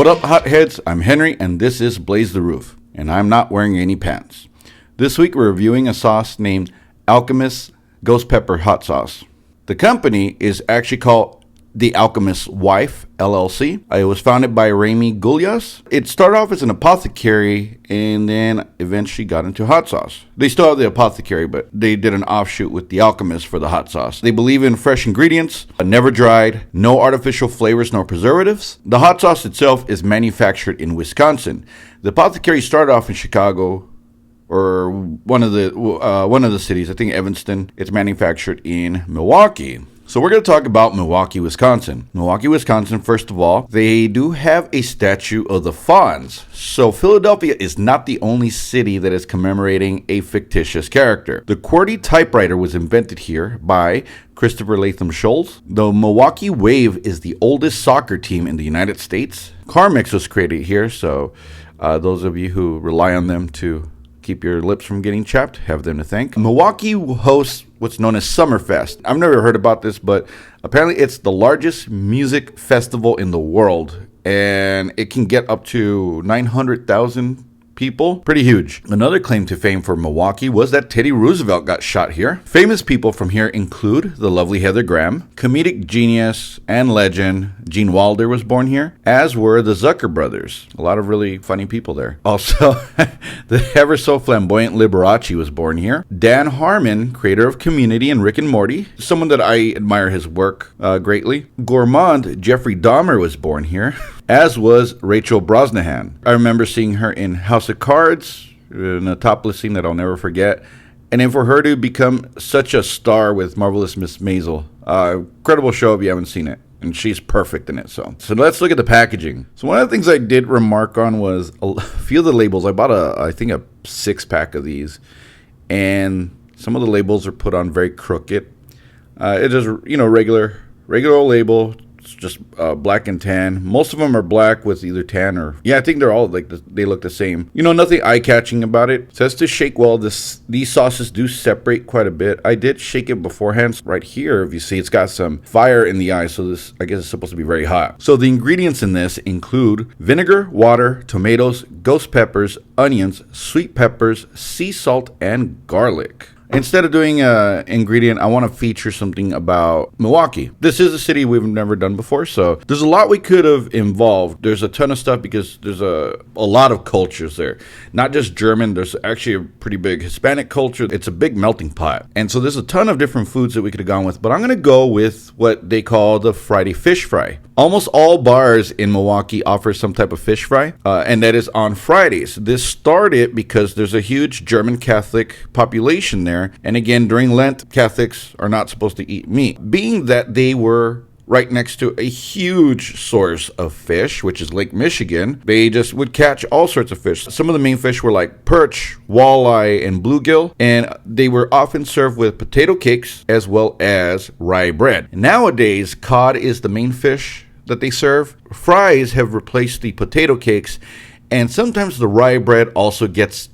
What up, hotheads? I'm Henry, and this is Blaze the Roof, and I'm not wearing any pants. This week we're reviewing a sauce named Alchemist Ghost Pepper Hot Sauce. The company is actually called The Alchemist's Wife, LLC. It was founded by Remy Gullias. It started off as an apothecary and then eventually got into hot sauce. They still have the apothecary, but they did an offshoot with The Alchemist for the hot sauce. They believe in fresh ingredients, never dried, no artificial flavors nor preservatives. The hot sauce itself is manufactured in Wisconsin. The apothecary started off in Chicago, or one of the cities, I think Evanston. It's manufactured in Milwaukee. So we're going to talk about Milwaukee, Wisconsin. Milwaukee, Wisconsin, first of all, they do have a statue of the Fonz. So Philadelphia is not the only city that is commemorating a fictitious character. The QWERTY typewriter was invented here by Christopher Latham Scholes. The Milwaukee Wave is the oldest soccer team in the United States. Carmex was created here, so those of you who rely on them to keep your lips from getting chapped, have them to thank. Milwaukee hosts what's known as Summerfest. I've never heard about this, but apparently it's the largest music festival in the world, and it can get up to 900,000 people. Pretty huge. Another claim to fame for Milwaukee was that Teddy Roosevelt got shot here. Famous people from here include the lovely Heather Graham, comedic genius and legend Gene Wilder was born here, as were the Zucker brothers. A lot of really funny people there. Also, the ever so flamboyant Liberace was born here. Dan Harmon, creator of Community and Rick and Morty, someone that I admire his work greatly. Gourmand Jeffrey Dahmer was born here, as was Rachel Brosnahan. I remember seeing her in House of Cards, in a topless scene that I'll never forget. And then for her to become such a star with Marvelous Miss Maisel, incredible show if you haven't seen it. And she's perfect in it. So let's look at the packaging. So one of the things I did remark on was a few of the labels. I bought I think a 6-pack of these, and some of the labels are put on very crooked. It is, regular old label. It's just black and tan. Most of them are black with either tan or... Yeah, I think they're all they look the same. Nothing eye-catching about it. It says to shake well. These sauces do separate quite a bit. I did shake it beforehand. Right here, if you see, it's got some fire in the eye. So this, I guess, is supposed to be very hot. So the ingredients in this include vinegar, water, tomatoes, ghost peppers, onions, sweet peppers, sea salt, and garlic. Instead of doing an ingredient, I want to feature something about Milwaukee. This is a city we've never done before, so there's a lot we could have involved. There's a ton of stuff because there's a lot of cultures there. Not just German, there's actually a pretty big Hispanic culture. It's a big melting pot. And so there's a ton of different foods that we could have gone with, but I'm going to go with what they call the Friday fish fry. Almost all bars in Milwaukee offer some type of fish fry, and that is on Fridays. This started because there's a huge German Catholic population there. And again, during Lent, Catholics are not supposed to eat meat. Being that they were right next to a huge source of fish, which is Lake Michigan, they just would catch all sorts of fish. Some of the main fish were like perch, walleye, and bluegill, and they were often served with potato cakes as well as rye bread. Nowadays, cod is the main fish that they serve. Fries have replaced the potato cakes, and sometimes the rye bread also gets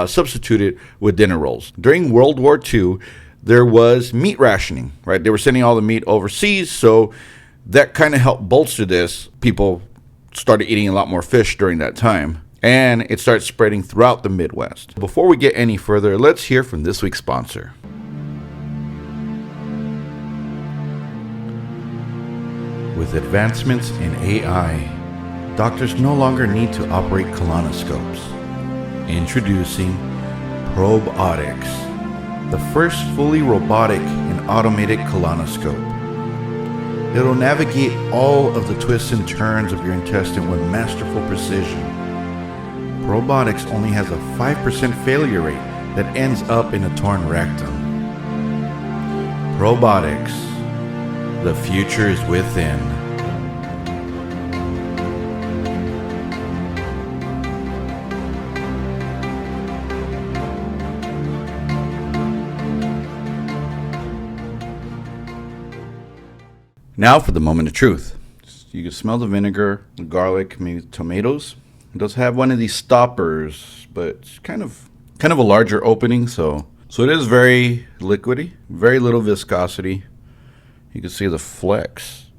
substituted with dinner rolls. During World War II, there was meat rationing, right? They were sending all the meat overseas, so that kind of helped bolster this. People started eating a lot more fish during that time, and it started spreading throughout the Midwest. Before we get any further, let's hear from this week's sponsor. With advancements in AI, doctors no longer need to operate colonoscopes. Introducing Probiotics, the first fully robotic and automated colonoscope. It'll navigate all of the twists and turns of your intestine with masterful precision. Probiotics only has a 5% failure rate that ends up in a torn rectum. Probiotics, the future is within. Now for the moment of truth. You can smell the vinegar, the garlic, maybe tomatoes. It does have one of these stoppers, but it's kind of a larger opening, so it is very liquidy, very little viscosity. You can see the flecks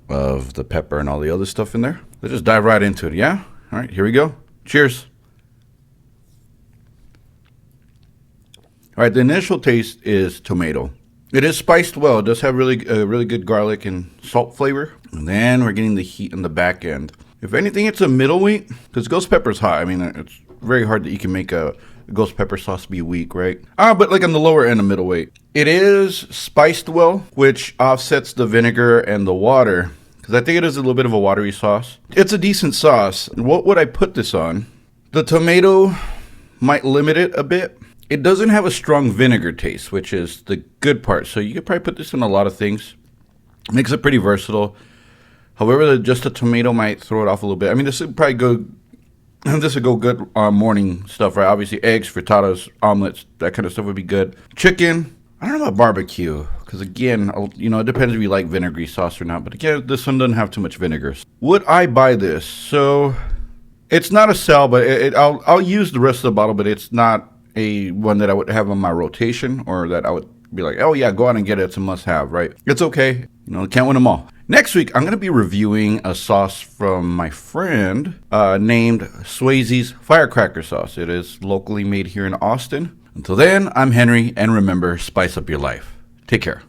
of the pepper and all the other stuff in there. Let's just dive right into it, yeah? All right, here we go. Cheers. All right, the initial taste is tomato. It is spiced well. It does have really good garlic and salt flavor. And then we're getting the heat in the back end. If anything, it's a middleweight because ghost pepper's hot. I mean, it's very hard that you can make a ghost pepper sauce be weak, right? But like on the lower end of middleweight. It is spiced well, which offsets the vinegar and the water because I think it is a little bit of a watery sauce. It's a decent sauce. What would I put this on? The tomato might limit it a bit. It doesn't have a strong vinegar taste, which is the good part. So you could probably put this in a lot of things. Makes it pretty versatile. However, just a tomato might throw it off a little bit. I mean, this would probably go. This would go good on morning stuff, right? Obviously, eggs, frittatas, omelets, that kind of stuff would be good. Chicken. I don't know about barbecue because again, it depends if you like vinegary sauce or not. But again, this one doesn't have too much vinegar. Would I buy this? So it's not a sell, but I'll use the rest of the bottle, but it's not a one that I would have on my rotation or that I would be like, oh yeah, go out and get it. It's a must have, right? It's okay. Can't win them all. Next week, I'm going to be reviewing a sauce from my friend named Swayze's Firecracker Sauce. It is locally made here in Austin. Until then, I'm Henry, and remember, spice up your life. Take care.